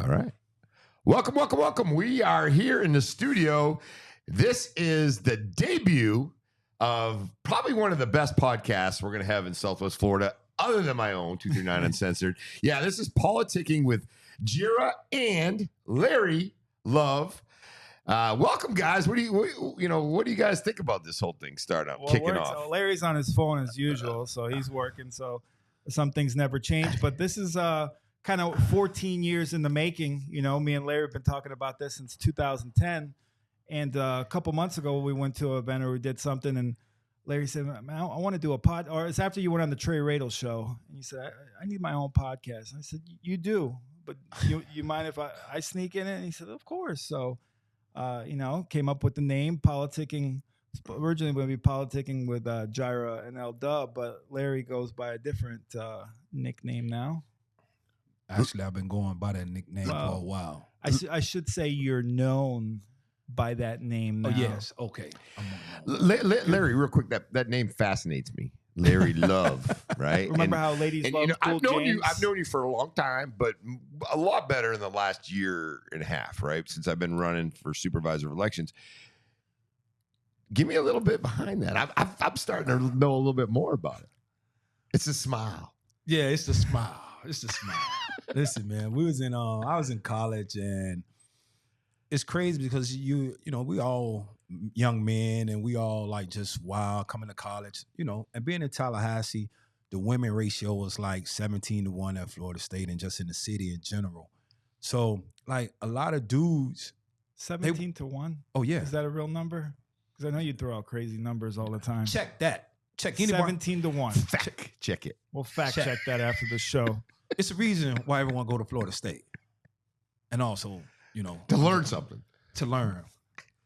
All right. Welcome, welcome, welcome. We are here in the studio. This is the debut of probably one of the best podcasts we're going to have in Southwest Florida, other than my own, 239 Uncensored. Yeah, this is Politicking with Jira and Larry Love. Welcome, guys. What do you guys think about this whole thing kicking off? So Larry's on his phone as usual, so he's working. So some things never change. But this is kind of 14 years in the making. You know, me and Larry have been talking about this since 2010. And a couple months ago, we went to an event or we did something, and Larry said, "Man, I want to do a pod." Or it's after you went on the Trey Radel show, and he said, "I need my own podcast." And I said, "You do, but you mind if I sneak in it?" And he said, "Of course." So, came up with the name Politicking. Originally, going to be Politicking with Jira and L Dub, but Larry goes by a different nickname now. Actually, I've been going by that nickname for a while. I should say you're known by that name now. Oh, yes. Okay. Larry, real quick, that name fascinates me. Larry Love, right? Remember how ladies love I've known you for a long time, but a lot better in the last year and a half, right? Since I've been running for supervisor of elections. Give me a little bit behind that. I'm starting to know a little bit more about it. It's a smile. Yeah, it's the smile. It's the smile. Listen, man, I was in college, and it's crazy because we all young men and we all like just wild coming to college, and being in Tallahassee, the women ratio was like 17-1 at Florida State and just in the city in general. So like a lot of dudes. 17-1? Oh, yeah. Is that a real number? Because I know you throw out crazy numbers all the time. Check that. Check 17-1. Check it. We'll fact check that after the show. It's the reason why everyone go to Florida State. And also, to learn something. To learn.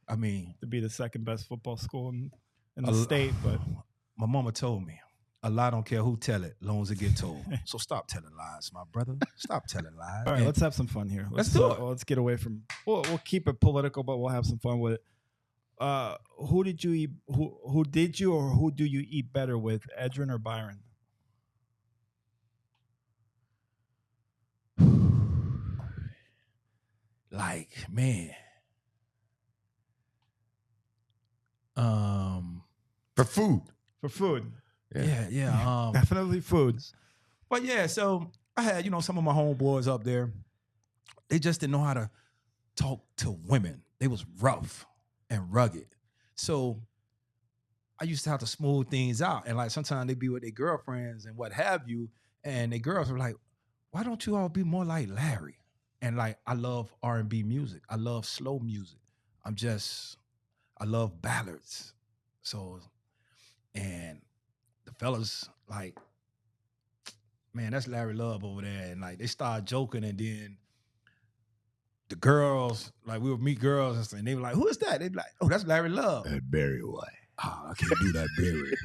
I mean, to be the second best football school in the state, but my mama told me, a lie don't care who tell it, long as it get told. So stop telling lies, my brother. Stop telling lies. All right, let's have some fun here. Let's do it. Let's get away from. We'll keep it political, but we'll have some fun with it. Who did you eat? Who did you or who do you eat better with, Edrin or Byron? Like, man. For food. For food. Yeah. Definitely foods. But yeah, so I had, some of my homeboys up there. They just didn't know how to talk to women. They was rough and rugged. So I used to have to smooth things out. And like sometimes they be with their girlfriends and what have you. And their girls were like, why don't you all be more like Larry? And like, I love R&B music. I love slow music. I love ballads. So, and the fellas like, man, that's Larry Love over there. And like, they started joking, and then the girls, like we would meet girls and they were like, who is that? They'd be like, oh, that's Larry Love. That Barry White. Oh, I can't do that, Barry.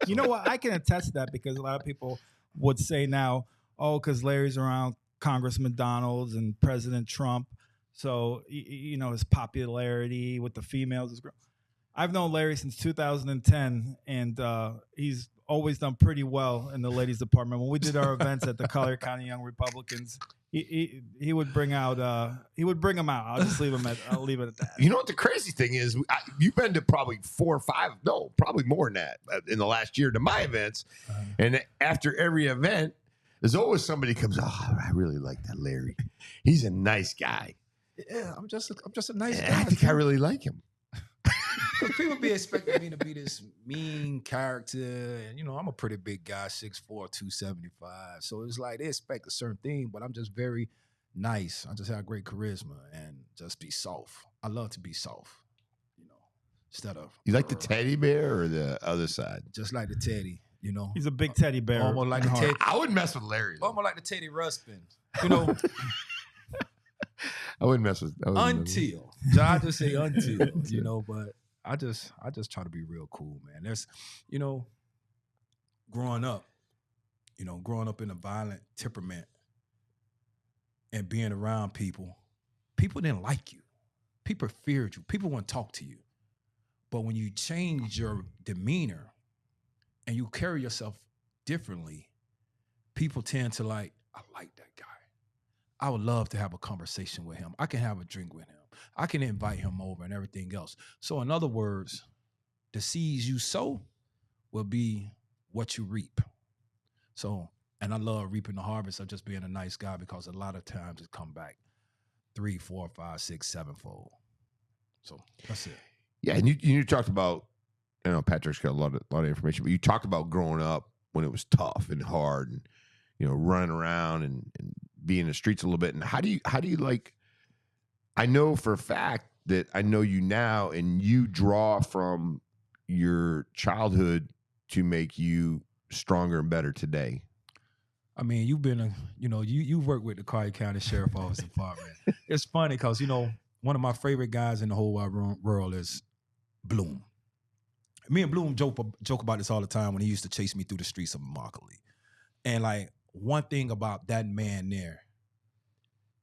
You know what? I can attest to that because a lot of people would say now, oh, because Larry's around Congressman Donalds and President Trump. So, his popularity with the females is growing. I've known Larry since 2010, and he's always done pretty well in the ladies department. When we did our events at the Collier County Young Republicans, he would bring them out. I'll leave it at that. You know what the crazy thing is? You've been to probably 4 or 5, no, probably more than that in the last year to my events. And after every event, there's always somebody comes, oh, I really like that Larry. He's a nice guy. Yeah, I'm just a nice guy. I think I really like him. People be expecting me to be this mean character, and I'm a pretty big guy, 6'4", 275. So it's like they expect a certain thing, but I'm just very nice. I just have great charisma and just be soft. I love to be soft, instead of. You like the teddy bear or the other side? Just like the teddy, He's a big teddy bear. Almost like the Teddy. I wouldn't mess with Larry. Almost like the Teddy Ruxpin, I wouldn't mess with until. I just say until, but I just try to be real cool, man. There's, growing up in a violent temperament and being around people didn't like you. People feared you. People wouldn't talk to you. But when you change your demeanor and you carry yourself differently, people tend to like, I like that guy. I would love to have a conversation with him. I can have a drink with him. I can invite him over and everything else. So in other words, the seeds you sow will be what you reap. So, and I love reaping the harvest of just being a nice guy, because a lot of times it come back 3, 4, 5, 6, 7-fold. So that's it. Yeah, and you talked about, I know Patrick's got a lot of information, but you talked about growing up when it was tough and hard, and running around and being in the streets a little bit. And how do you like? I know for a fact that I know you now, and you draw from your childhood to make you stronger and better today. I mean, you've been you work with the Collier County Sheriff Office Department. It's funny because one of my favorite guys in the whole wide world is Bloom. Me and Bloom joke about this all the time when he used to chase me through the streets of Immokalee. And like, one thing about that man there,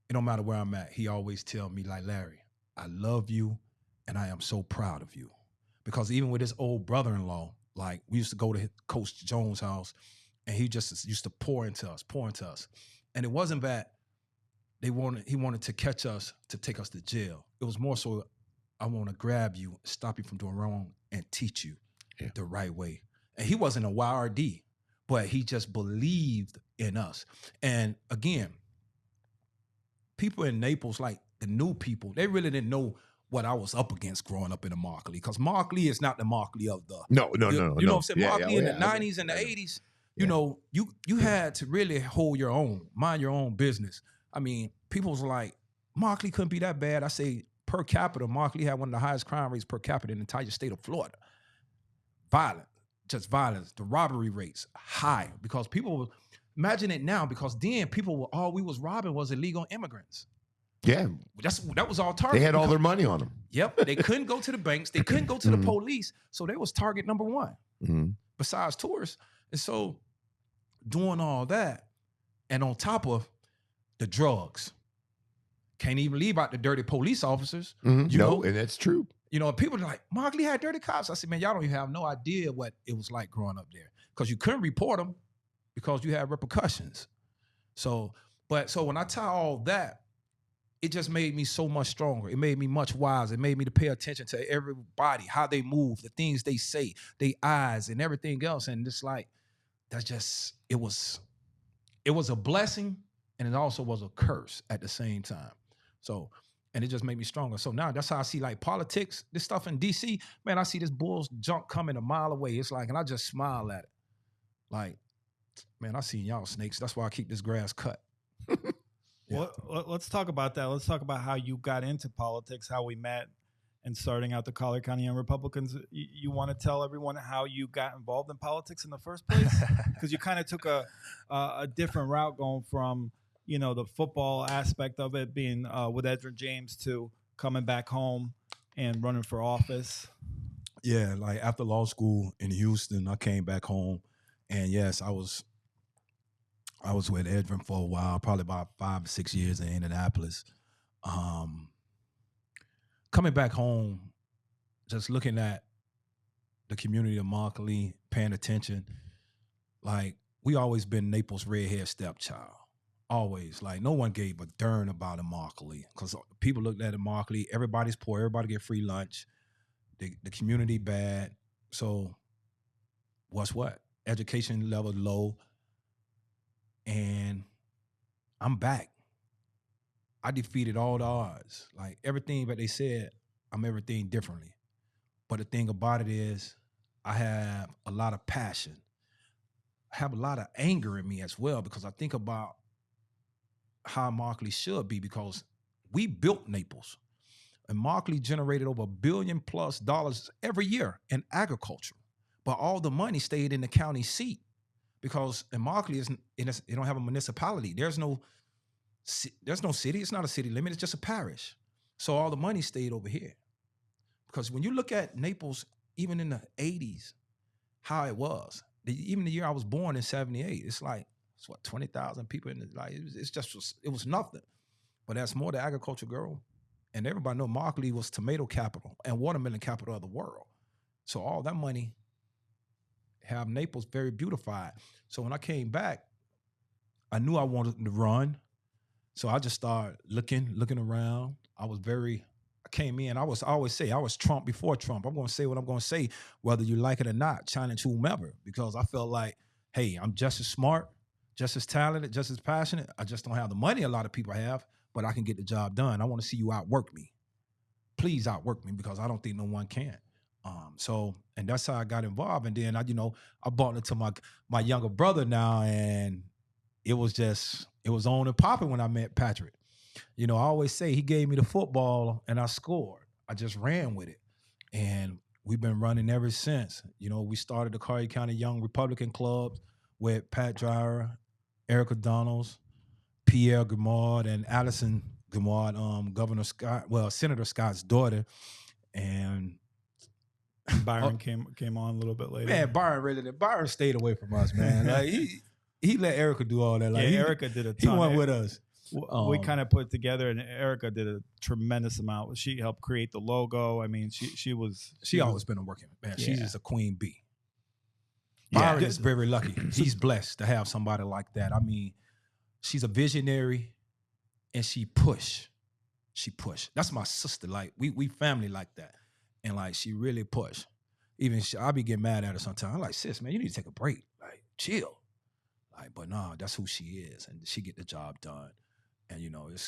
it don't matter where I'm at, he always tell me, like, Larry, I love you and I am so proud of you. Because even with his old brother-in-law, like, we used to go to Coach Jones' house, and he just used to pour into us. And it wasn't that he wanted to catch us to take us to jail. It was more so, I want to grab you, stop you from doing wrong, and teach you the right way. And he wasn't a YRD, but he just believed in us. And again, people in Naples, like the new people, they really didn't know what I was up against growing up in Immokalee, because Immokalee is not the Immokalee of the no. You know what I'm saying? Immokalee in the 90s I and the know. 80s, you had to really hold your own, mind your own business. I mean, people was like, Immokalee couldn't be that bad. I say, per capita, Immokalee had one of the highest crime rates per capita in the entire state of Florida. Violence. The robbery rates high, because people imagine it now, because then all we was robbing was illegal immigrants. Yeah, that was all target. they had all their money on them. Yep, they couldn't go to the banks, they couldn't go to the police, so they was target number one. Besides tourists. And so doing all that, and on top of the drugs, can't even leave out the dirty police officers. And that's true. People are like, Immokalee had dirty cops. I said, man, y'all don't even have no idea what it was like growing up there, because you couldn't report them because you had repercussions. So when I tie all that, it just made me so much stronger. It made me much wiser. It made me to pay attention to everybody, how they move, the things they say, their eyes, and everything else. And it's like, it was a blessing, and it also was a curse at the same time. So, and it just made me stronger. So now that's how I see, like, politics, this stuff in DC, man, I see this Bulls junk coming a mile away. It's like, and I just smile at it. Like, man, I seen y'all snakes. That's why I keep this grass cut. Well, let's talk about that. Let's talk about how you got into politics, how we met, and starting out the Collier County Young Republicans. You want to tell everyone how you got involved in politics in the first place? Because you kind of took a different route, going from the football aspect of it, being with Edgerrin James, to coming back home and running for office. Yeah, like after law school in Houston, I came back home, and yes, I was with Edgerrin for a while, probably about 5 or 6 years in Indianapolis. Coming back home, just looking at the community of Immokalee, paying attention, like, we always been Naples' redhead stepchild. Always. Like, no one gave a darn about Immokalee, because people looked at Immokalee, everybody's poor, everybody get free lunch, the community bad. So what's what? Education level low. And I'm back. I defeated all the odds. Like, everything that they said, I'm everything differently. But the thing about it is, I have a lot of passion. I have a lot of anger in me as well, because I think about how Immokalee should be, because we built Naples. And Immokalee generated over $1 billion+ every year in agriculture. But all the money stayed in the county seat, because Immokalee it don't have a municipality. There's no city. It's not a city limit. It's just a parish. So all the money stayed over here. Because when you look at Naples, even in the 80s, how it was, even the year I was born in 78, it's like, 20,000 people in it. Like, it was nothing. But that's more the agriculture girl. And everybody know Immokalee was tomato capital and watermelon capital of the world. So all that money have Naples very beautified. So when I came back, I knew I wanted to run. So I just started looking around. I came in. I always say I was Trump before Trump. I'm going to say what I'm going to say, whether you like it or not, challenge whomever, because I felt like, hey, I'm just as smart, just as talented, just as passionate. I just don't have the money a lot of people have, but I can get the job done. I want to see you outwork me. Please outwork me, because I don't think no one can. And that's how I got involved. And then I bought into my younger brother now, and it was on and popping when I met Patrick. I always say he gave me the football and I scored. I just ran with it. And we've been running ever since. We started the Collier County Young Republican Club with Pat Dreyer, Erica Donalds, Pierre Gamard, and Allison Gamard, Senator Scott's daughter. And Byron came on a little bit later. Man, Byron stayed away from us, man. Like he let Erica do all that. Like Erica did a ton. He went with us. We kind of put it together, and Erica did a tremendous amount. She helped create the logo. I mean, she always been a working man. Yeah. She's just a queen bee. Yeah. Byron is very lucky. He's blessed to have somebody like that. I mean, she's a visionary, and she push. That's my sister. Like we family like that, and like she really push. Even I be getting mad at her sometimes. I'm like, sis, man, you need to take a break. Like, chill. Like, but nah, that's who she is, and she get the job done. And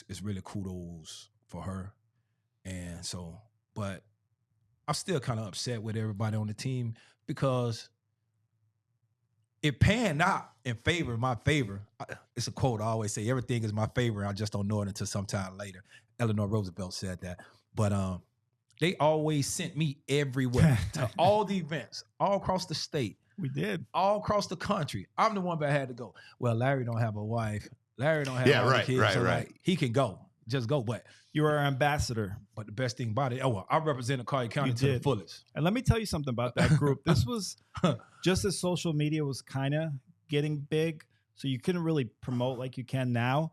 it's really kudos for her. And so, but I'm still kind of upset with everybody on the team, because it panned out in my favor. It's a quote I always say: everything is my favor. I just don't know it until sometime later. Eleanor Roosevelt said that. But they always sent me everywhere to all the events, all across the state. We did. All across the country. I'm the one that had to go. Well, Larry don't have a wife. Larry don't have all the kids. Right. Like, he can go. Just go. But You were our ambassador. the best thing about it, I represented Collier County to the fullest. And let me tell you something about that group. This was just as social media was kind of getting big, so you couldn't really promote like you can now.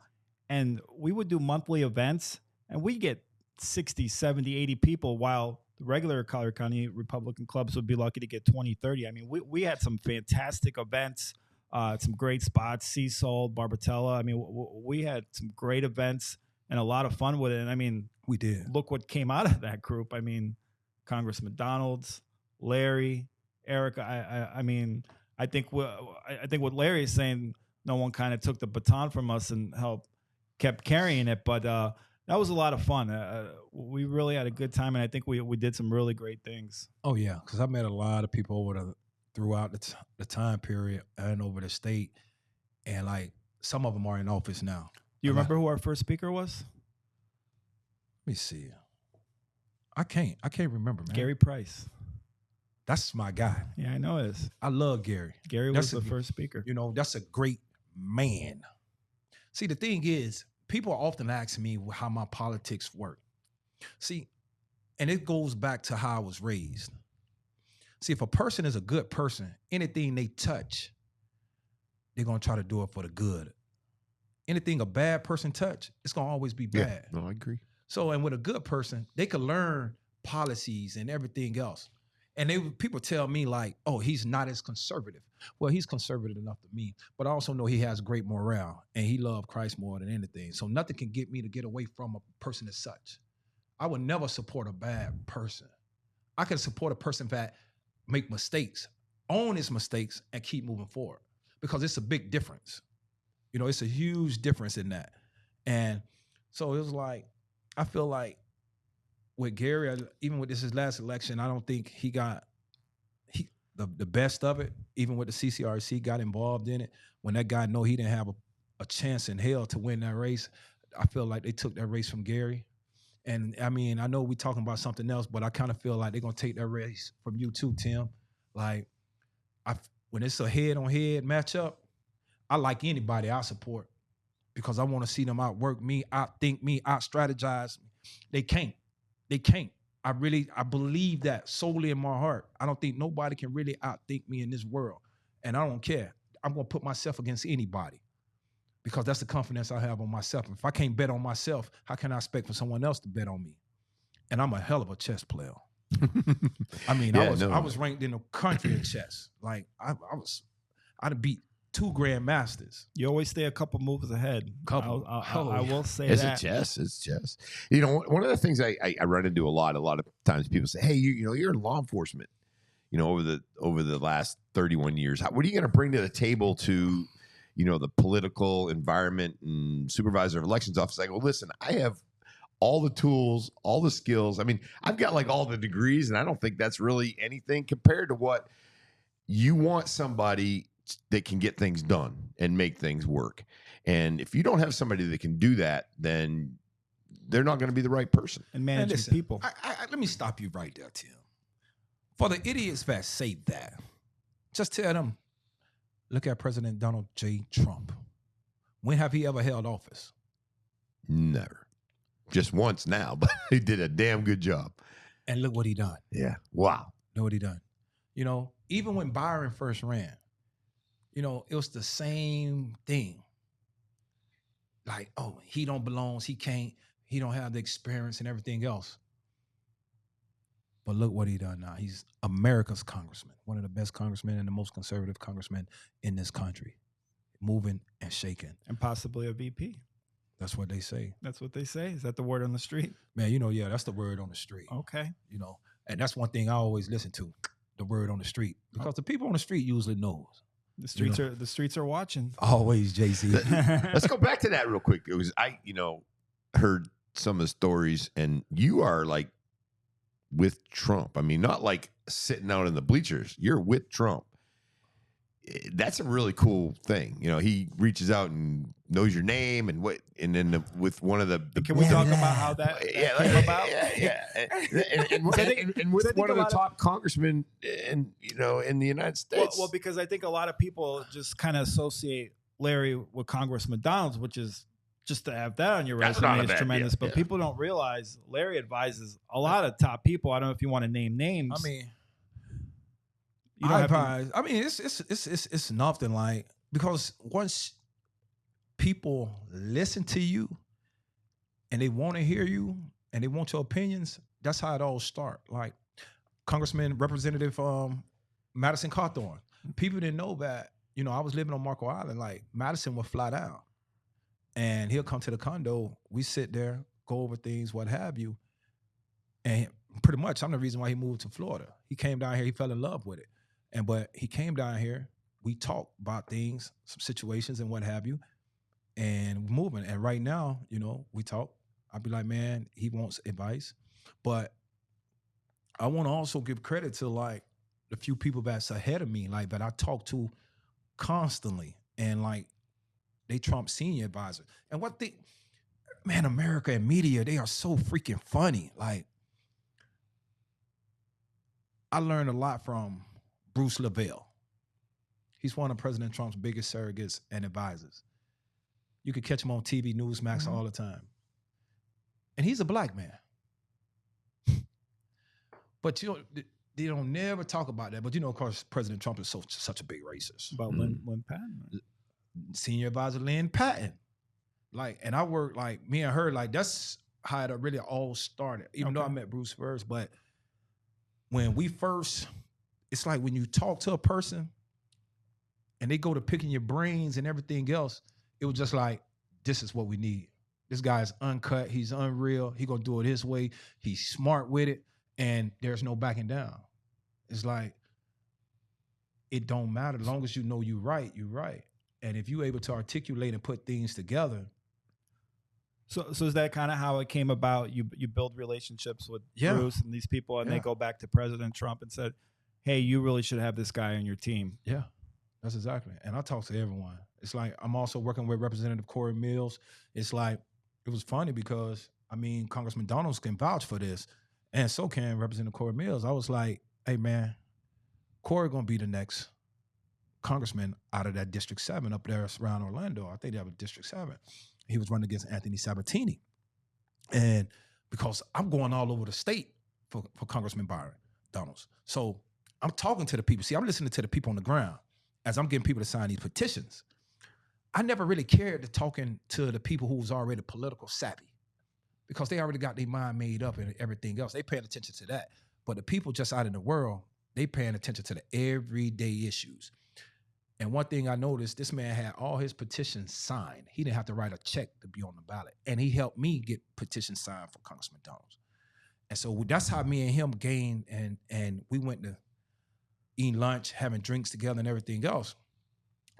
And we would do monthly events, and we get 60, 70, 80 people, while the regular Collier County Republican clubs would be lucky to get 20, 30. I mean, we had some fantastic events, some great spots, Seasold, Barbatella. I mean, we had some great events and a lot of fun with it. And I mean, we did. Look what came out of that group. I mean, Congressman Donalds, Larry, Erica. I mean, I think what Larry is saying, no one kind of took the baton from us and kept carrying it. But that was a lot of fun. We really had a good time, and I think we did some really great things. Oh yeah, because I met a lot of people throughout the time period and over the state, and like some of them are in office now. Do you remember who our first speaker was? Let me see. I can't remember, man. Gary Price. That's my guy. Yeah, I know it is. I love Gary. Gary was the first speaker. That's a great man. See, the thing is, people often ask me how my politics work. See, and it goes back to how I was raised. See, if a person is a good person, anything they touch, they're going to try to do it for the good. Anything a bad person touch, it's going to always be bad. Yeah, no, I agree. So, and with a good person, they could learn policies and everything else. And people tell me like, oh, he's not as conservative. Well, he's conservative enough to me, but I also know he has great morale and he loved Christ more than anything. So nothing can get me to get away from a person as such. I would never support a bad person. I can support a person that make mistakes, own his mistakes, and keep moving forward, because it's a big difference. It's a huge difference in that. And so it was like, I feel like with Gary, even with his last election, I don't think he got the best of it. Even with the CCRC got involved in it, when that guy know he didn't have a chance in hell to win that race, I feel like they took that race from Gary. And I mean, I know we talking about something else, but I kind of feel like they're gonna take that race from you too, Tim. Like, when it's a head-on-head matchup, I like anybody I support, because I want to see them outwork me, outthink me, out-strategize me. They can't. I believe that solely in my heart. I don't think nobody can really outthink me in this world. And I don't care. I'm going to put myself against anybody, because that's the confidence I have on myself. If I can't bet on myself, how can I expect for someone else to bet on me? And I'm a hell of a chess player. I mean, I was ranked in the country in chess. Like, I'd beat 2 grandmasters. You always stay a couple moves ahead. Couple. I will say It's that. chess. It's chess. You know, one of the things I run into a lot of times people say, hey, you know, you're in law enforcement, you know, over the last 31 years. What are you going to bring to the table to, you know, the political environment and supervisor of elections office? I go, listen, I have all the tools, all the skills. I mean, I've got like all the degrees, and I don't think that's really anything compared to what you want somebody that can get things done and make things work. And if you don't have somebody that can do that, then they're not going to be the right person. And managing listen, people. Let me stop you right there, Tim. For the idiots that say that, just tell them, look at President Donald J. Trump. When have he ever held office? Never. Just once now, but he did a damn good job. And look what he done. Yeah. Wow. Look what he done. You know, even when Byron first ran, you know, it was the same thing. Like, oh, he don't belong, he can't, he don't have the experience and everything else. But look what he done now. He's America's congressman, one of the best congressmen and the most conservative congressman in this country, moving and shaking. And possibly a VP. That's what they say. That's what they say. Is that the word on the street? Man, you know, yeah, that's the word on the street. Okay. You know, and that's one thing I always listen to, the word on the street. Because the people on the street usually knows. The streets are watching. Always, Jay-Z. Let's go back to that real quick. It was heard some of the stories, and you are like with Trump. I mean, not like sitting out in the bleachers. You're with Trump. That's a really cool thing. You know, he reaches out and knows your name and then with one of the Can we talk about how that came about? Yeah. And with one of the top congressmen in the United States. Well, because I think a lot of people just kind of associate Larry with Congressman Donalds, which is just to have that on your resume is tremendous. But people don't realize Larry advises a lot of top people. I don't know if you want to name names. I mean, you don't have to, I mean, it's nothing like, because once people listen to you and they want to hear you and they want your opinions, that's how it all starts. Like Congressman Representative Madison Cawthorn. People didn't know that, you know, I was living on Marco Island. Like Madison would fly down and he'll come to the condo. We sit there, go over things, what have you. And pretty much I'm the reason why he moved to Florida. He came down here, he fell in love with it. But he came down here, we talked about things, some situations and what have you, and moving. And right now, you know, we talk. I'll be like, man, he wants advice. But I want to also give credit to like the few people that's ahead of me, like that I talk to constantly. And like they Trump senior advisor. And man, America and media, they are so freaking funny. Like I learned a lot from Bruce Lavelle. He's one of President Trump's biggest surrogates and advisors. You could catch him on TV, Newsmax all the time. And he's a black man. But they don't never talk about that. But you know, of course, President Trump is such a big racist. About Lynn Patton. Senior advisor Lynn Patton. Like, and I work like me and her, like that's how it really all started. Even though I met Bruce first, but when we first, it's like when you talk to a person and they go to picking your brains and everything else, it was just like, this is what we need. This guy's uncut. He's unreal. He gonna do it his way. He's smart with it. And there's no backing down. It's like, it don't matter. As long as you know you're right, you're right. And if you're able to articulate and put things together. So is that kind of how it came about? You build relationships with Bruce and these people, and they go back to President Trump and said, hey, you really should have this guy on your team. Yeah, that's exactly. And I talk to everyone. It's like, I'm also working with Representative Corey Mills. It's like, it was funny because, I mean, Congressman Donalds can vouch for this, and so can Representative Corey Mills. I was like, hey, man, Corey going to be the next congressman out of that District 7 up there around Orlando. I think they have a District 7. He was running against Anthony Sabatini. And because I'm going all over the state for Congressman Byron Donalds. So I'm talking to the people. See, I'm listening to the people on the ground as I'm getting people to sign these petitions. I never really cared to talking to the people who was already political savvy because they already got their mind made up and everything else. They paying attention to that. But the people just out in the world, they paying attention to the everyday issues. And one thing I noticed, this man had all his petitions signed. He didn't have to write a check to be on the ballot. And he helped me get petitions signed for Congressman Donalds. And so that's how me and him gained, and we went to eating lunch, having drinks together and everything else.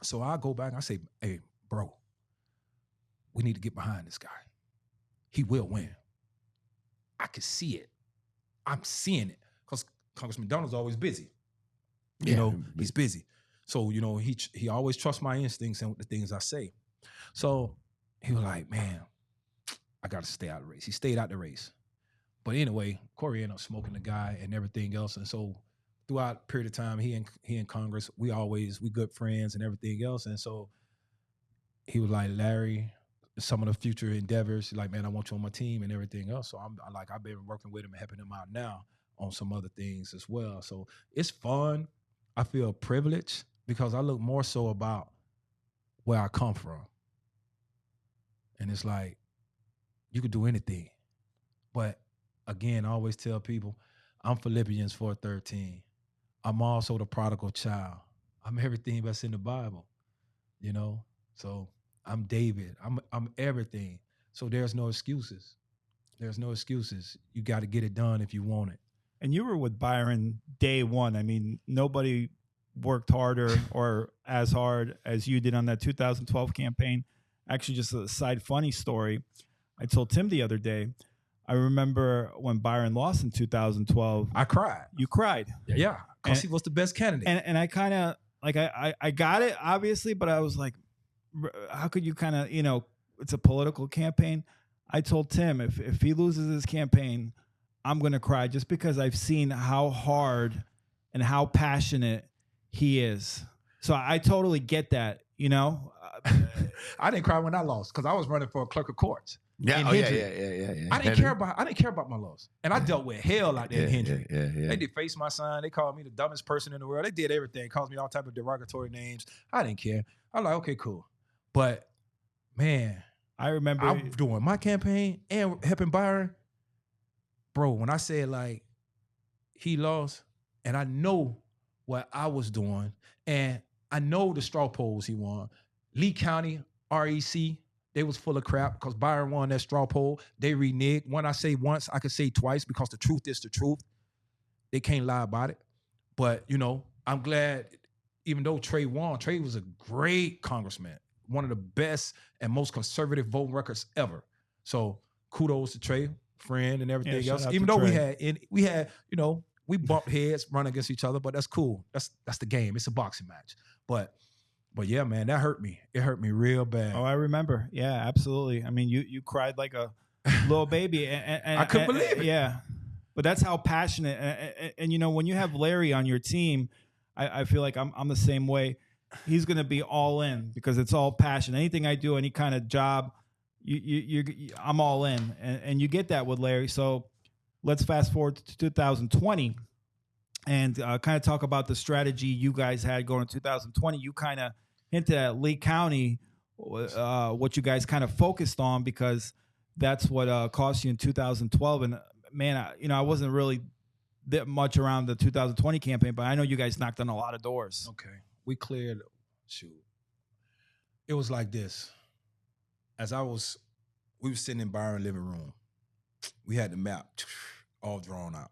So I go back and I say, hey, bro, we need to get behind this guy. He will win. I can see it. I'm seeing it. Because Congressman Donald's always busy. You know, he's busy. So, you know, he always trusts my instincts and the things I say. So he was like, man, I got to stay out of the race. He stayed out the race. But anyway, Corey ended up smoking the guy and everything else. And so throughout the period of time, he in Congress, we good friends and everything else. And so he was like, Larry, some of the future endeavors, like, man, I want you on my team and everything else. So I've been working with him and helping him out now on some other things as well. So it's fun. I feel privileged because I look more so about where I come from. And it's like, you could do anything. But again, I always tell people, I'm Philippians 4:13. I'm also the prodigal child. I'm everything that's in the Bible, you know? So I'm David. I'm everything. So there's no excuses. There's no excuses. You got to get it done if you want it. And you were with Byron day one. I mean, nobody worked harder or as hard as you did on that 2012 campaign. Actually, just a side funny story. I told Tim the other day, I remember when Byron lost in 2012. I cried. You cried. Yeah, because he was the best candidate. And I kind of, like, I got it, obviously, but I was like, how could you kind of, you know, it's a political campaign. I told Tim, if he loses his campaign, I'm going to cry just because I've seen how hard and how passionate he is. So I totally get that, you know. I didn't cry when I lost because I was running for a clerk of courts. Yeah, yeah. I didn't care about my loss, and I dealt with hell out there in Hendry. Yeah. They defaced my sign. They called me the dumbest person in the world. They did everything. Called me all type of derogatory names. I didn't care. I was like, okay, cool. But man, I remember I'm doing my campaign and helping Byron. Bro, when I said like he lost, and I know what I was doing, and I know the straw polls he won. Lee County, REC, they was full of crap because Byron won that straw poll. They reneged. When I say once, I could say twice because the truth is the truth. They can't lie about it. But, you know, I'm glad, even though Trey won, Trey was a great congressman, one of the best and most conservative voting records ever. So kudos to Trey, friend and everything else. Even though we had, you know, we bumped heads, run against each other, but that's cool. That's the game. It's a boxing match. But yeah, man, that hurt me. It hurt me real bad. Oh, I remember. Yeah, absolutely. I mean, you cried like a little baby. And I couldn't believe it. Yeah. But that's how passionate. And, you know, when you have Larry on your team, I feel like I'm the same way. He's going to be all in because it's all passion. Anything I do, any kind of job, I'm all in. And you get that with Larry. So let's fast forward to 2020 and kind of talk about the strategy you guys had going in 2020. You kind of hinted at Lee County, what you guys kind of focused on because that's what cost you in 2012. And man, I wasn't really that much around the 2020 campaign, but I know you guys knocked on a lot of doors. Okay. We cleared, it was like this. We were sitting in Byron's living room. We had the map all drawn out.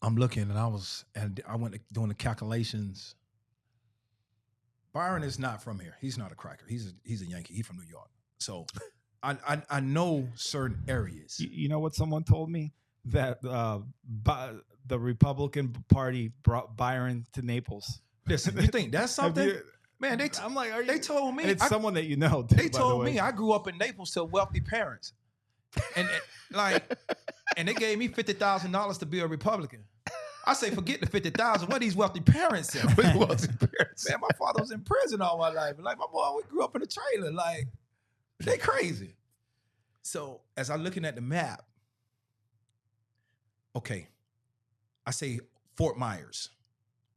I'm looking and I went doing the calculations. Byron is not from here. He's not a cracker. He's a Yankee. He's from New York. So I know certain areas. You know what someone told me? That the Republican Party brought Byron to Naples. Listen, you think that's something? Man, I'm like, they told me. And it's someone that you know. They told me I grew up in Naples to wealthy parents. And and they gave me $50,000 to be a Republican. I say, forget the $50,000. What these wealthy parents at? Man, my father was in prison all my life. Like my boy, we grew up in a trailer. Like they crazy. So as I'm looking at the map, okay, I say Fort Myers,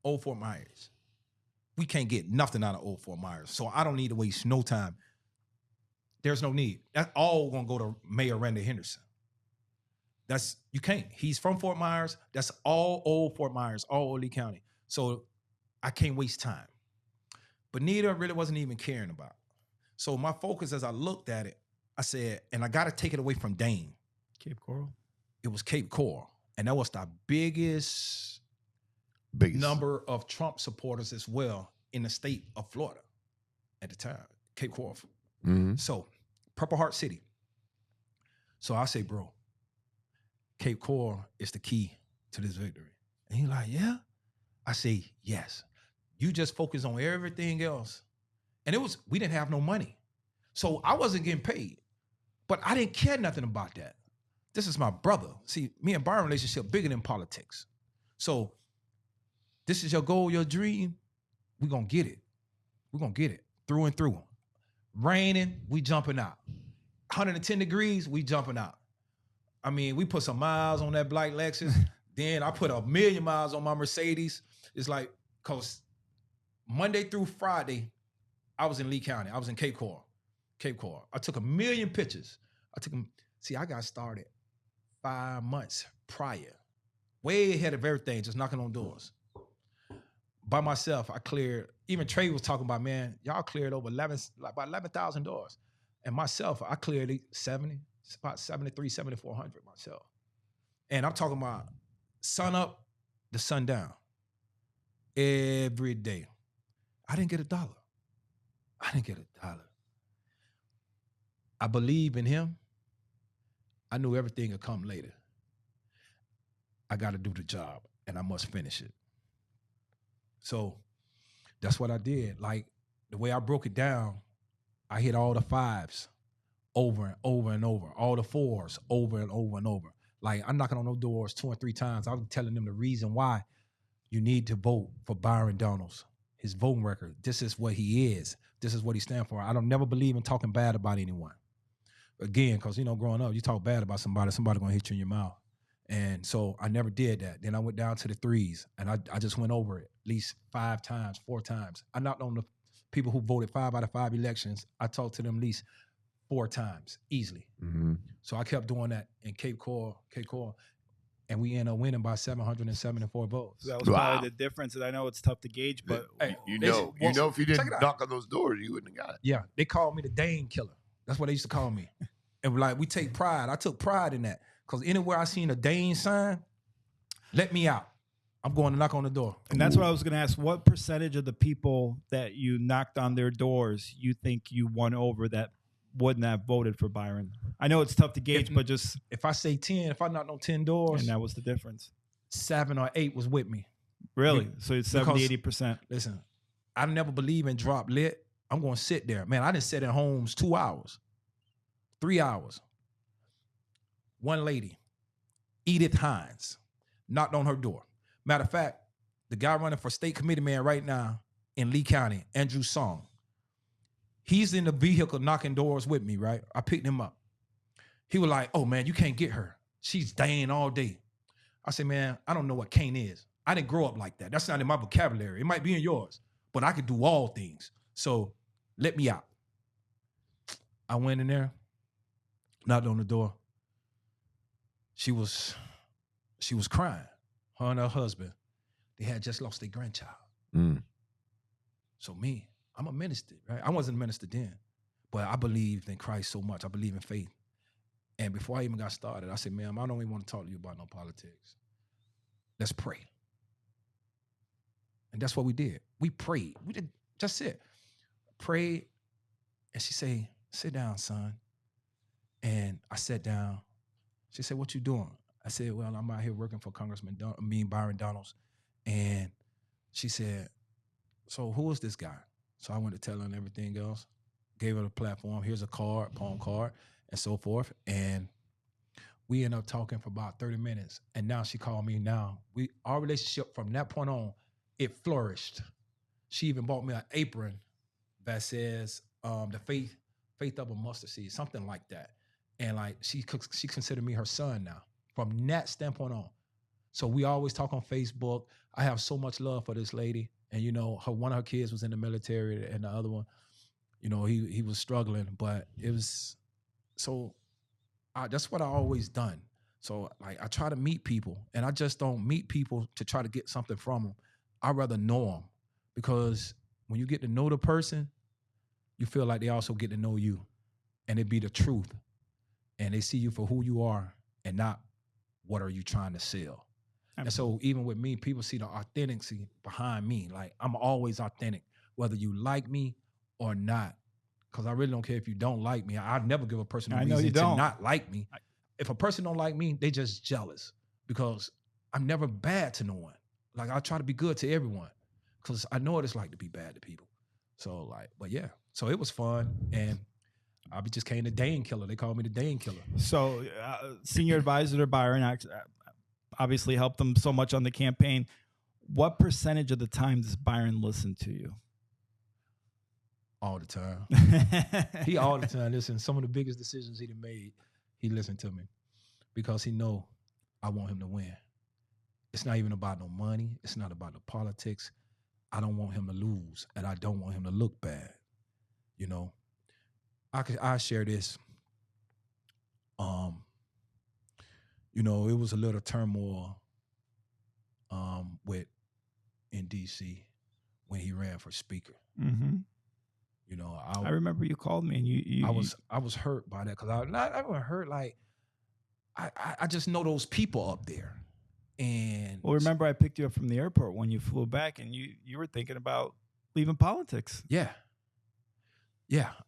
old Fort Myers. We can't get nothing out of old Fort Myers, so I don't need to waste no time. There's no need. That's all gonna go to Mayor Randy Henderson. You can't. He's from Fort Myers. That's all old Fort Myers, all old Lee County. So I can't waste time. But Nita really wasn't even caring about it. So my focus as I looked at it, I said, and I got to take it away from Dane. Cape Coral. It was Cape Coral. And that was the biggest Biggest number of Trump supporters as well in the state of Florida at the time, Cape Coral. Mhm. So Purple Heart City. So I say, bro, Cape Coral is the key to this victory. And he's like, yeah? I say, yes. You just focus on everything else. And we didn't have no money. So I wasn't getting paid. But I didn't care nothing about that. This is my brother. See, me and Byron relationship bigger than politics. So this is your goal, your dream. We're going to get it. We're going to get it through and through. Raining, we jumping out. 110 degrees, we jumping out. I mean, we put some miles on that black Lexus. Then I put 1,000,000 miles on my Mercedes. It's like, because Monday through Friday, I was in Lee County. I was in Cape Coral. I took 1,000,000 pictures. I got started 5 months prior. Way ahead of everything, just knocking on doors. By myself, I cleared, even Trey was talking about, man, y'all cleared over about 11,000 doors. And myself, I cleared about 7,400 myself. And I'm talking about sun up to sundown every day. I didn't get $1. I believe in him. I knew everything would come later. I got to do the job, and I must finish it. So that's what I did. Like, the way I broke it down, I hit all the 5s over and over and over, all the 4s over and over and over. Like, I'm knocking on those doors 2 and 3 times. I'm telling them the reason why you need to vote for Byron Donalds. His voting record, this is what he is. This is what he stands for. I don't never believe in talking bad about anyone. Again, because, growing up, you talk bad about somebody going to hit you in your mouth. And so I never did that. Then I went down to the 3s, and I just went over it at least 5 times, 4 times. I knocked on the people who voted 5 out of 5 elections. I talked to them at least 4 times, easily. Mm-hmm. So I kept doing that in Cape Coral, and we ended up winning by 774 votes. So that was probably the difference. And I know it's tough to gauge, but if you didn't knock on those doors, you wouldn't have got it. Yeah, they called me the Dane killer. That's what they used to call me. And like, we take pride. I took pride in that, because anywhere I seen a Dane sign, let me out. I'm going to knock on the door. And that's what I was going to ask. What percentage of the people that you knocked on their doors you think you won over that wouldn't have voted for Byron? I know it's tough to gauge, but just... If I say 10, if I knocked on 10 doors... And that was the difference. 7 or 8 was with me. Really? So it's 70, 80%. Listen, I never believe in drop lit. I'm going to sit there. Man, I didn't sit in homes 2 hours, 3 hours. One lady, Edith Hines, knocked on her door. Matter of fact, the guy running for state committee man right now in Lee County, Andrew Song, he's in the vehicle knocking doors with me, right? I picked him up. He was like, oh, man, you can't get her. She's dying all day. I said, man, I don't know what cane is. I didn't grow up like that. That's not in my vocabulary. It might be in yours, but I could do all things. So let me out. I went in there, knocked on the door. She was crying. Her and her husband, they had just lost their grandchild. Mm. So me, I'm a minister, right? I wasn't a minister then, but I believed in Christ so much. I believe in faith. And before I even got started, I said, ma'am, I don't even want to talk to you about no politics. Let's pray. And that's what we did. We prayed. We did just it. Prayed. And she said, sit down, son. And I sat down. She said, what you doing? I said, well, I'm out here working for Byron Donalds. And she said, so who is this guy? So I went to tell her and everything else. Gave her the platform. Here's a card, palm card, and so forth. And we ended up talking for about 30 minutes. And now she called me now. Our relationship from that point on, it flourished. She even bought me an apron that says the faith of a mustard seed, something like that. And like she considered me her son now from that standpoint on. So we always talk on Facebook. I have so much love for this lady. And, one of her kids was in the military and the other one, he was struggling. But it was, so that's what I always done. So like I try to meet people, and I just don't meet people to try to get something from them. I'd rather know them. because when you get to know the person, you feel like they also get to know you, and it be the truth, and they see you for who you are and not what are you trying to sell. And so even with me, people see the authenticity behind me. Like, I'm always authentic, whether you like me or not. Because I really don't care if you don't like me. I'd never give a person a reason to not like me. If a person don't like me, they just jealous, because I'm never bad to no one. Like, I try to be good to everyone because I know what it's like to be bad to people. So like, but yeah, so it was fun. And I just came the Dane Killer. They called me the Dane Killer. So senior advisor to Byron obviously helped them so much on the campaign. What percentage of the time does Byron listen to you? All the time. He all the time. Listen, some of the biggest decisions he made, he listened to me because he know I want him to win. It's not even about no money. It's not about the politics. I don't want him to lose, and I don't want him to look bad. You know, I share this. You know, it was a little turmoil with in DC when he ran for speaker. Mm-hmm. You know, I remember you called me, and you I was hurt by that, because I was hurt. Like, I just know those people up there. And well, remember I picked you up from the airport when you flew back, and you were thinking about leaving politics. Yeah,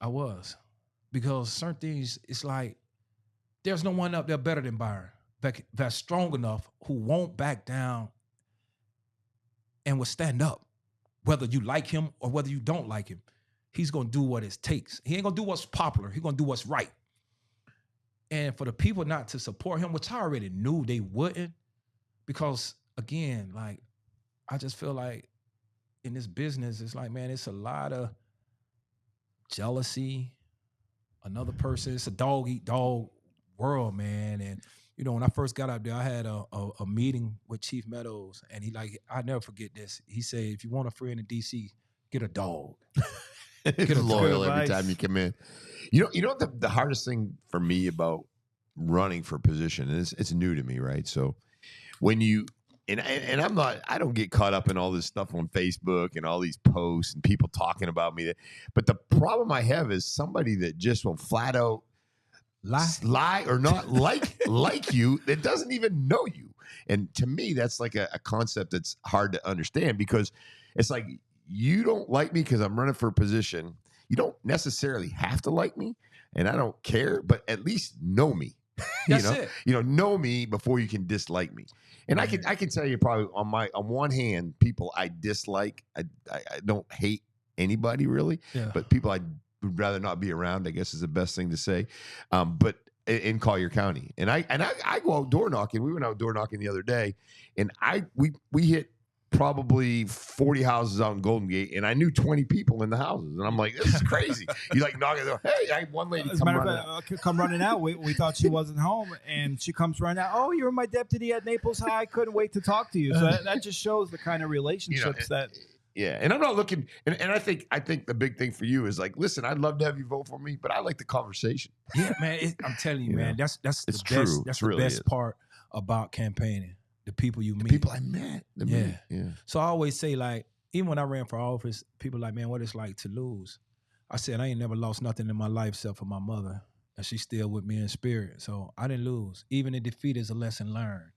I was, because certain things, it's like there's no one up there better than Byron that's strong enough, who won't back down and will stand up, whether you like him or whether you don't like him. He's gonna do what it takes. He ain't gonna do what's popular. He's gonna do what's right. And for the people not to support him, which I already knew they wouldn't, because again, like, I just feel like in this business, it's like, man, it's a lot of jealousy. Another person, it's a dog eat dog world, man. And you know, when I first got up there, I had a meeting with Chief Meadows, and I never forget this. He said, if you want a friend in DC, get a dog. Get loyal every time you come in. You know what the hardest thing for me about running for position is? It's new to me, right? So when you and I don't get caught up in all this stuff on Facebook and all these posts and people talking about me. But the problem I have is somebody that just will flat out lie or not like you, that doesn't even know you. And to me, that's like a concept that's hard to understand, because it's like, you don't like me because I'm running for a position. You don't necessarily have to like me, and I don't care, but at least know me. Know me before you can dislike me. And I can tell you, probably on one hand, people I dislike. I don't hate anybody really, but people I would rather not be around, I guess, is the best thing to say. But in Collier County, and I go out door knocking. We went out door knocking the other day, and we hit probably 40 houses out in Golden Gate, and I knew 20 people in the houses, and I'm like, this is crazy. You like knocking the door. Hey, I had one lady come running out. We thought she wasn't home, and she comes running out. Oh, you were my deputy at Naples High. I couldn't wait to talk to you. So that just shows the kind of relationships that. Yeah, and I'm not looking, and I think the big thing for you is like, listen, I'd love to have you vote for me, but I like the conversation. Yeah, man, I'm telling you, man, that's the best. That's the best part about campaigning. The people you meet. The people I met. Yeah. So I always say, like, even when I ran for office, people like, man, what it's like to lose. I said, I ain't never lost nothing in my life except for my mother, and she's still with me in spirit. So I didn't lose. Even in defeat is a lesson learned.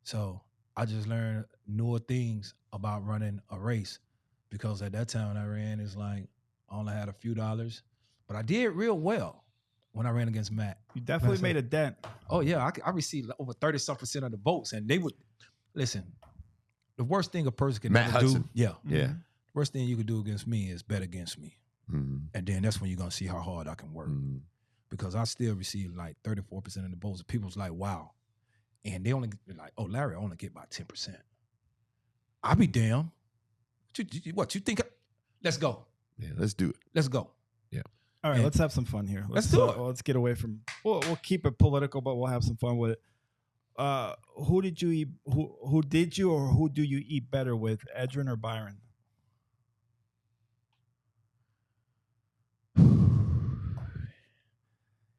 So I just learned newer things about running a race, because at that time I ran, it's like I only had a few dollars, but I did real well when I ran against Matt. You definitely made a dent. Oh yeah, I received over 30% of the votes, and they would listen. The worst thing a person can do, the worst thing you could do against me is bet against me, and then that's when you're gonna see how hard I can work, because I still receive like 34% of the votes. People's like, wow, and they only like, oh, Larry, I only get about 10%. I'll be damn. What you think? Let's go. Yeah, let's do it. Let's go. Yeah. All right, let's have some fun here. Let's do it. Let's get away from. We'll keep it political, but we'll have some fun with it. Who did you eat? Who did you, or who do you eat better with, Edrin or Byron?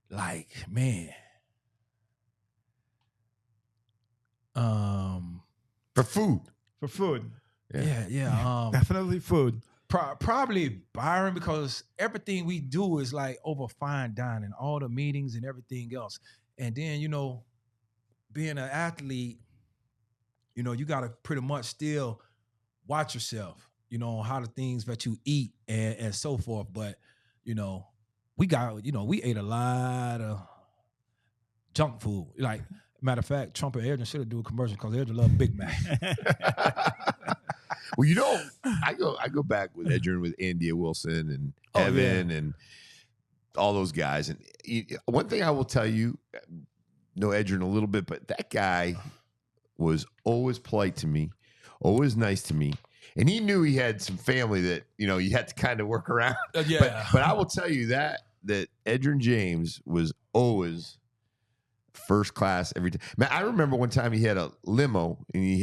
Like, man. For food. For food. Yeah. Definitely food. Probably Byron, because everything we do is like over fine dining, all the meetings and everything else. And then, being an athlete, you got to pretty much still watch yourself, how the things that you eat and so forth. But, we ate a lot of junk food. Like, matter of fact, Trump and Adrian should have do a commercial because Adrian love Big Mac. Well, I go back with Edgerrin, with Andy Wilson and Evan and all those guys. And one thing I will tell you, know Edgerrin a little bit, but that guy was always polite to me, always nice to me. And he knew he had some family that, you had to kind of work around. Yeah. But I will tell you that Edgerrin James was always first class every time. Man, I remember one time he had a limo and he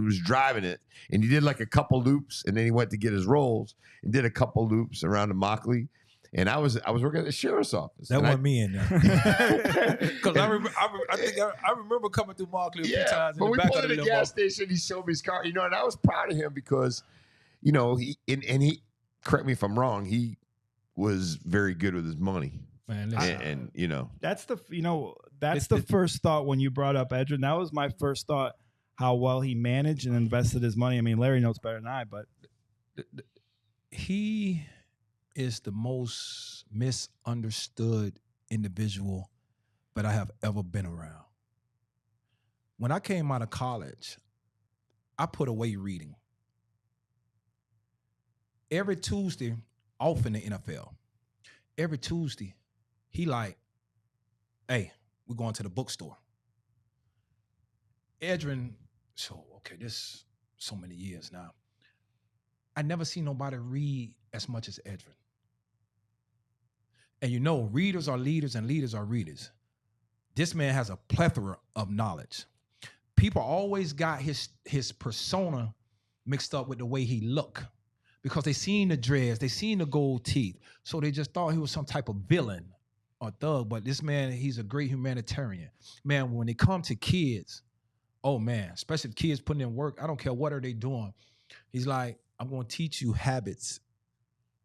was driving it and he did like a couple loops and then he went to get his rolls and did a couple loops around the Mockley. And I was working at the sheriff's office. That wasn't me in there. Because I remember coming through Mockley a few times in the back of the limo. Gas station, he showed me his car. And I was proud of him because, he correct me if I'm wrong, he was very good with his money. Man, listen. And that's the first thought when you brought up Edgerrin. That was my first thought, how well he managed and invested his money. I mean, Larry knows better than I, but he is the most misunderstood individual that I have ever been around. When I came out of college, I put away reading. Every Tuesday, off in the NFL, every Tuesday, he like, hey, we're going to the bookstore. Edgerrin, this so many years now. I never seen nobody read as much as Edgerrin. And readers are leaders and leaders are readers. This man has a plethora of knowledge. People always got his persona mixed up with the way he look because they seen the dreads, they seen the gold teeth. So they just thought he was some type of villain or thug. But this man, he's a great humanitarian. Man, when it comes to kids, oh man, especially if kids putting in work, I don't care what are they doing. He's like, I'm going to teach you habits.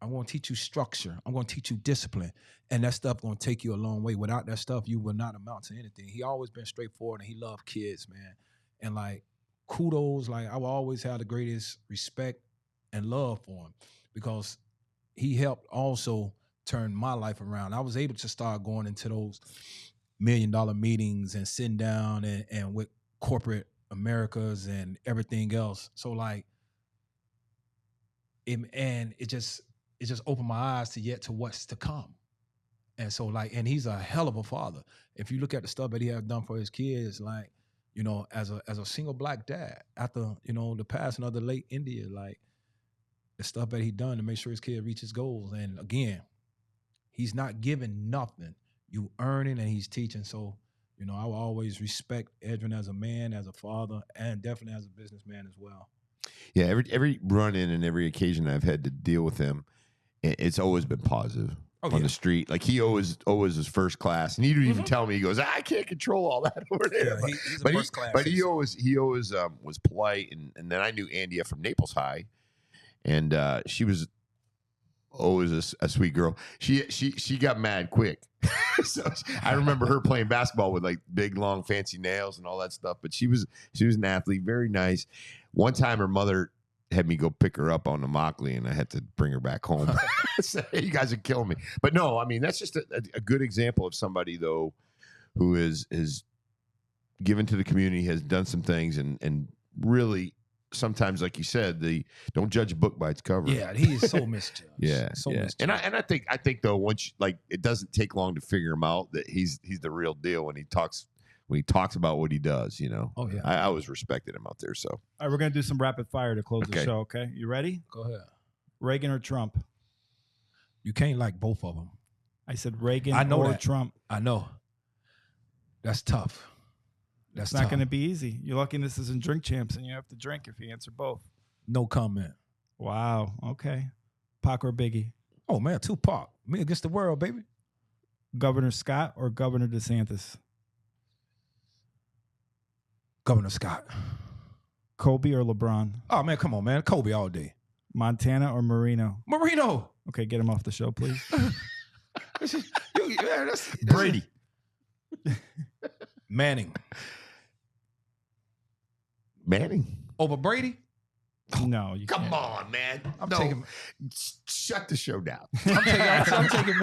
I'm going to teach you structure. I'm going to teach you discipline. And that stuff going to take you a long way. Without that stuff, you will not amount to anything. He always been straightforward and he loved kids, man. And like, kudos, like I will always have the greatest respect and love for him because he helped also turn my life around. I was able to start going into those $1 million meetings and sitting down and with corporate Americas and everything else. So like, it just opened my eyes to what's to come. And so like, and he's a hell of a father. If you look at the stuff that he has done for his kids, like, as a single black dad, after, the passing of the late India, like the stuff that he done to make sure his kid reaches goals. And again, he's not giving nothing. You earning and he's teaching. So, I will always respect Edgerrin as a man, as a father, and definitely as a businessman as well. Yeah, every run in and every occasion I've had to deal with him, it's always been positive on the street. Like he always was first class, and he would even tell me, he goes, "I can't control all that over there." Yeah, he's a first class. But he always was polite, and then I knew Andia from Naples High, and she was always a sweet girl. She got mad quick. So I remember her playing basketball with like big, long, fancy nails and all that stuff. But she was an athlete, very nice. One time, her mother had me go pick her up on the Mockley, and I had to bring her back home. So, you guys are killing me. But no, I mean that's just a good example of somebody though who is given to the community, has done some things, and really. Sometimes, like you said, don't judge a book by its cover. Yeah, he is so misjudged. Misjudged. And I think though, once it doesn't take long to figure him out that he's the real deal when he talks about what he does. Oh yeah, I always respected him out there. So all right, we're gonna do some rapid fire to close the show. Okay, you ready? Go ahead. Reagan or Trump? You can't like both of them. I said Reagan or Trump. I know. That's tough. That's not going to be easy. You're lucky this isn't Drink Champs, and you have to drink if you answer both. No comment. Wow. Okay. Pac or Biggie? Oh, man, Tupac. Me against the world, baby. Governor Scott or Governor DeSantis? Governor Scott. Kobe or LeBron? Oh man, come on, man. Kobe all day. Montana or Marino? Marino. Okay, get him off the show, please. Brady. Manning. Manning. Over Brady? No, you Come can't. on, man. I'm No, taking shut the show down. I'm taking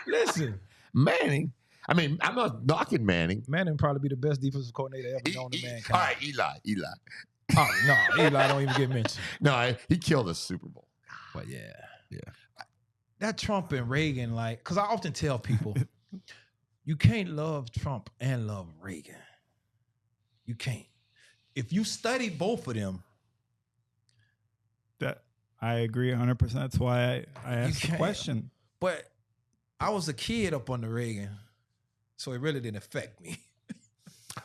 listen. Manning. I mean, I'm not knocking Manning. Manning probably be the best defensive coordinator ever known to mankind. All right, Eli. Oh, no, Eli don't even get mentioned. No, he killed us Super Bowl. But yeah. Yeah. That Trump and Reagan, like, because I often tell people, you can't love Trump and love Reagan. You can't. If you study both of them, That I agree 100%. That's why I asked the can't. question. but I was a kid up under Reagan, so it really didn't affect me.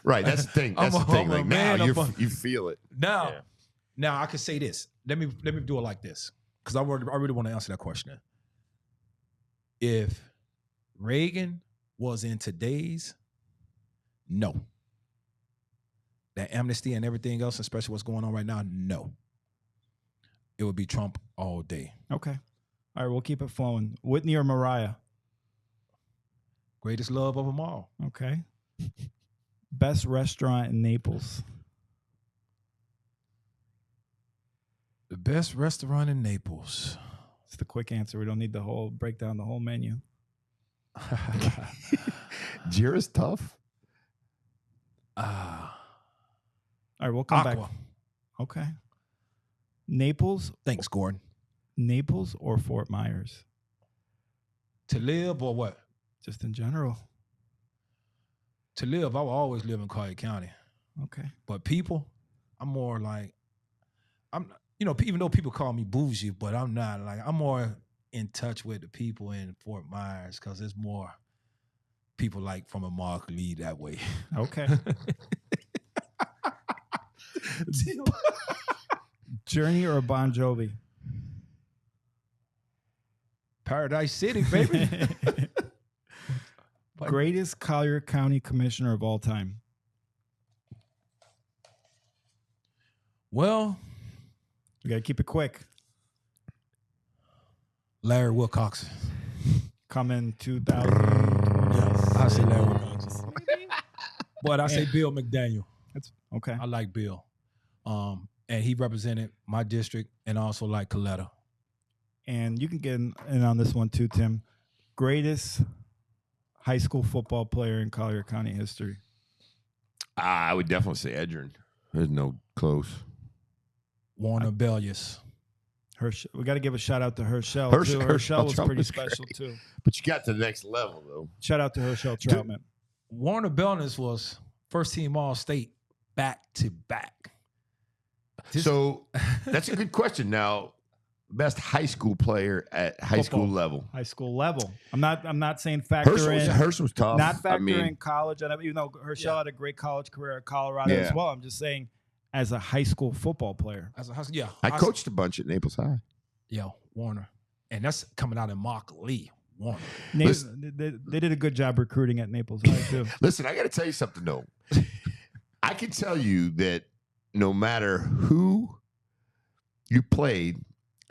Right, that's the thing. That's I'm the thing. a Like man now up on- you feel it. Now, Yeah. now I can say this. Let me do it like this, because I really want to answer that question. If Reagan was in today's, no. That amnesty and everything else, especially what's going on right now, no. It would be Trump all day. Okay. All right, we'll keep it flowing. Whitney or Mariah? Greatest love of them all. Okay. Best restaurant in Naples? The best restaurant in Naples. It's the quick answer. We don't need the whole break down the whole menu. Jira's tough. All right, we'll come Aqua. back. Okay. Naples, Thanks, Gordon. Naples or Fort Myers? To live or what? Just in general. To live, I will always live in Collier County. Okay. But people, I'm more like, even though people call me bougie, but I'm not. Like, I'm more in touch with the people in Fort Myers because there's more people like from a Mark Lee that way. Okay. Journey or Bon Jovi? Paradise City, baby. Greatest Collier County commissioner of all time? Well, We got to keep it quick. Larry Wilcox. Coming 2000. Yes, I say Larry Wilcox. But I say Bill McDaniel. That's okay. I like Bill. And he represented my district and also like Coletta. And you can get in on this one too, Tim. Greatest high school football player in Collier County history? I would definitely say Edgerrin. There's no close. Warner Bellius. We got to give a shout out to Herschel. Herschel too. Herschel was Troutman's pretty great. special too. But you got to the next level, though. Shout out to Herschel Troutman. Warner Bellius was first team All-State back to back. So that's a good question. Now, best high school player at high school level. High school level. I'm not saying factor in. Herschel was tough. Not factor I mean, in college. And even though Herschel had a great college career at Colorado as Yeah. well, I'm just saying as a high school football player. As a high school, yeah. I coached a bunch at Naples High. Yeah, Warner. And that's coming out in Mark Lee. Warner. They did a good job recruiting at Naples High too. Listen, I got to tell you something, though. I can tell you that no matter who you played,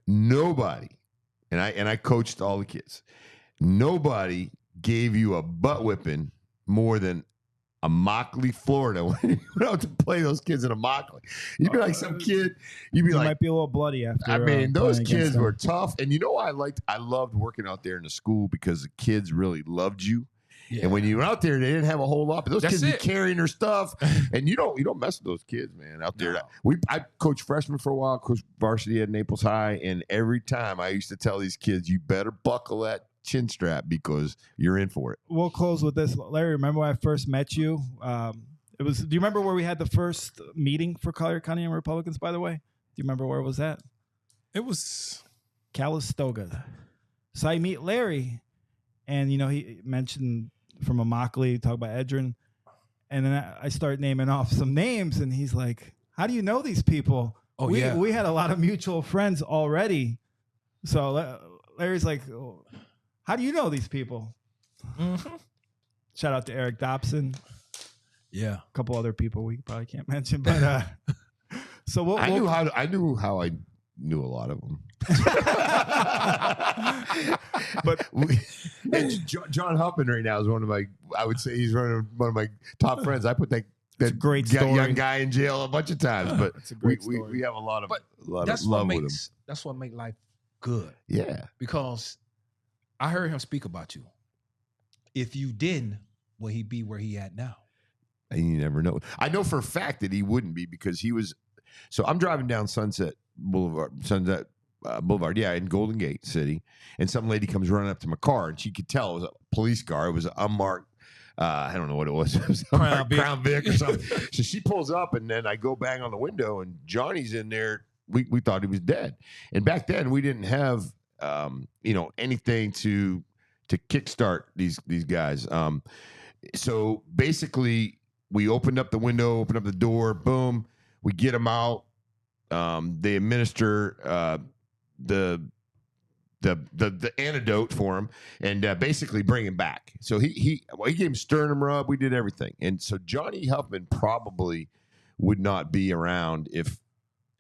nobody, and I coached all the kids, nobody gave you a butt whipping more than a Mockley, Florida, when you went out to play those kids in a Mockley. You'd be like some kid, you'd be You like, might be a little bloody after. I mean, those playing against kids them. were tough. And you know what I loved working out there in the school because the kids really loved you. Yeah. And when you were out there, they didn't have a whole lot. But those That's kids be it. carrying their stuff, and you don't mess with those kids, man. Out there, No. I coached freshmen for a while, coached varsity at Naples High, and every time I used to tell these kids, "You better buckle that chin strap because you're in for it." We'll close with this. Larry, remember when I first met you? Do you remember where we had the first meeting for Collier County and Republicans, by the way? Do you remember where it was at? It was Calistoga. So I meet Larry, and, he mentioned from a Mockley, talk about Edgerrin. And then I start naming off some names, and he's like, how do you know these people? Oh, we yeah. We had a lot of mutual friends already. So Larry's like, oh, how do you know these people? Mm-hmm. Shout out to Eric Dobson. Yeah. A couple other people we probably can't mention, but So we'll, I knew how I knew a lot of them. But and John Huffman right now is one of my. I would say he's one of my top friends. I put that a great story. young guy in jail a bunch of times, but It's a great we story. have a lot of That's love what with him. makes life good. Yeah, Because I heard him speak about you. If you didn't, will he be where he at now? and you never know. I know for a fact that he wouldn't be because he was. So I'm driving down Sunset Boulevard, yeah, in Golden Gate City, and some lady comes running up to my car, and she could tell it was a police car. It was an unmarked. I don't know what it was. It was Crown Vic or something. So she pulls up, and then I go bang on the window, and Johnny's in there. We thought he was dead, and back then we didn't have anything to kickstart these guys. So basically, we opened up the window, opened up the door, boom, we get them out. They administer the antidote for him and basically bring him back. So he gave him sternum rub. We did everything. And so Johnny Huffman probably would not be around if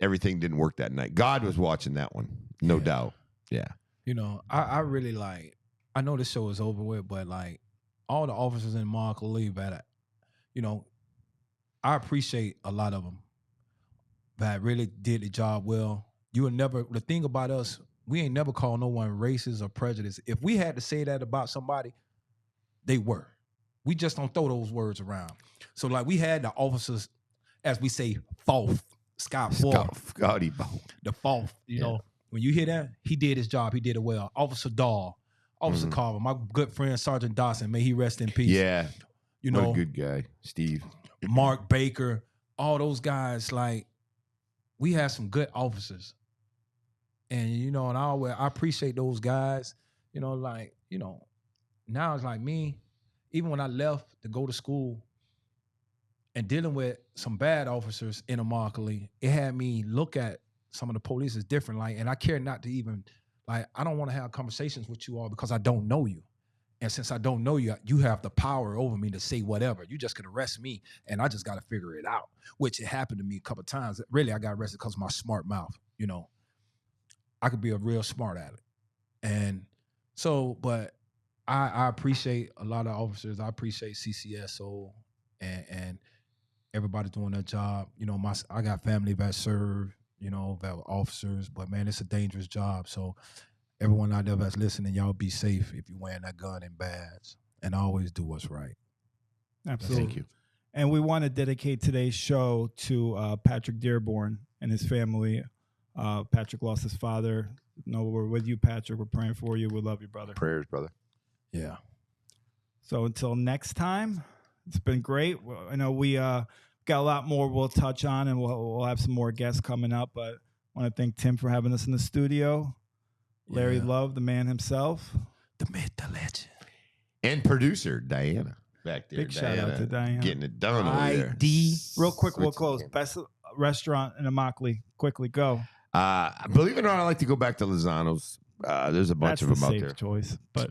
everything didn't work that night. God was watching that one, no doubt. Yeah. You know, I really I know this show is over with, but all the officers in Immokalee, but I appreciate a lot of them that really did the job well. You would never, the thing about us, we ain't never called no one racist or prejudiced. If we had to say that about somebody, they were. We just don't throw those words around. So we had the officers, as we say, Scott Scotty Bo. the Fourth, you know, when you hear that, he did his job. He did it well. Officer Dahl, Officer Carver, my good friend Sergeant Dawson, may he rest in peace. Yeah. You What know, a good guy. Steve. Mark Baker, all those guys, we had some good officers. And, and I appreciate those guys, now it's me, even when I left to go to school and dealing with some bad officers in Immokalee, it had me look at some of the police as different. And I care not to even, I don't want to have conversations with you all because I don't know you. And since I don't know you, you have the power over me to say whatever. You just could arrest me, and I just got to figure it out, which it happened to me a couple of times. Really, I got arrested because of my smart mouth. I could be a real smart at it. And so, but I appreciate a lot of officers. I appreciate CCSO and everybody doing their job. I got family that serve, that were officers, but man, it's a dangerous job. So everyone out there that's listening, y'all be safe if you're wearing that gun and badge, and always do what's right. Absolutely. Thank you. And we want to dedicate today's show to Patrick Dearborn and his family. Patrick lost his father. No, we're with you, Patrick. We're praying for you. We love you, brother. Prayers, brother. Yeah. So until next time, it's been great. I know we got a lot more we'll touch on, and we'll have some more guests coming up. But I want to thank Tim for having us in the studio. Larry Love, the man himself. The myth, the legend. And producer, Diana. Back there. Big shout out to Diana. Getting it done over there. ID. Real quick, we'll Switch close. the camera. Best restaurant in Immokalee. Quickly, go. Believe it or not, I like to go back to Lozano's. There's a bunch That's of the them out safe there. choice. But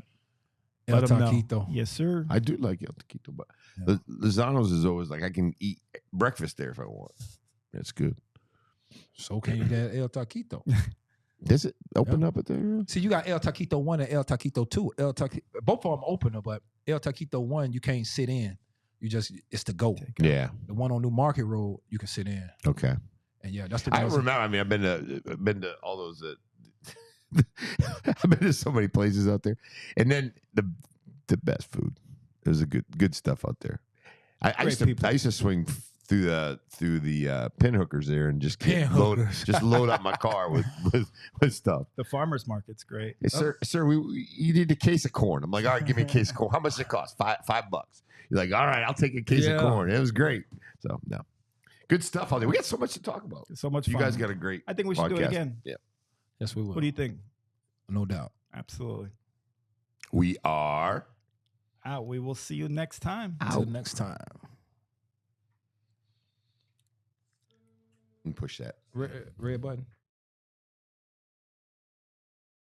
El let 'em know. Taquito. Yes, sir. I do like El Taquito, but Yeah. Lozano's is always I can eat breakfast there if I want. It's good. So can you get El Taquito? Does it open up at there? See, you got El Taquito 1 and El Taquito 2. Both of them opener, but El Taquito 1, you can't sit in. It's the go. Yeah. The one on New Market Road, you can sit in. Okay. And yeah, that's the I one. don't remember. I mean, I've been to all those. I've been to so many places out there, and then the best food. There's a good stuff out there. I used to swing through the pin hookers there and just load up my car with stuff. The farmer's market's great. Hey, sir, you need a case of corn. I'm like, all right, give me a case of corn. How much does it cost? $5. You're like, all right, I'll take a case of corn. It was great. So no, good stuff out there. We got so much to talk about. So much You fun. guys got a great. I think we should do it podcast. again. Yeah, Yes, we will. What do you think? No doubt. Absolutely. we are. Out. We will see you next time. Until next time. And push that. Red button.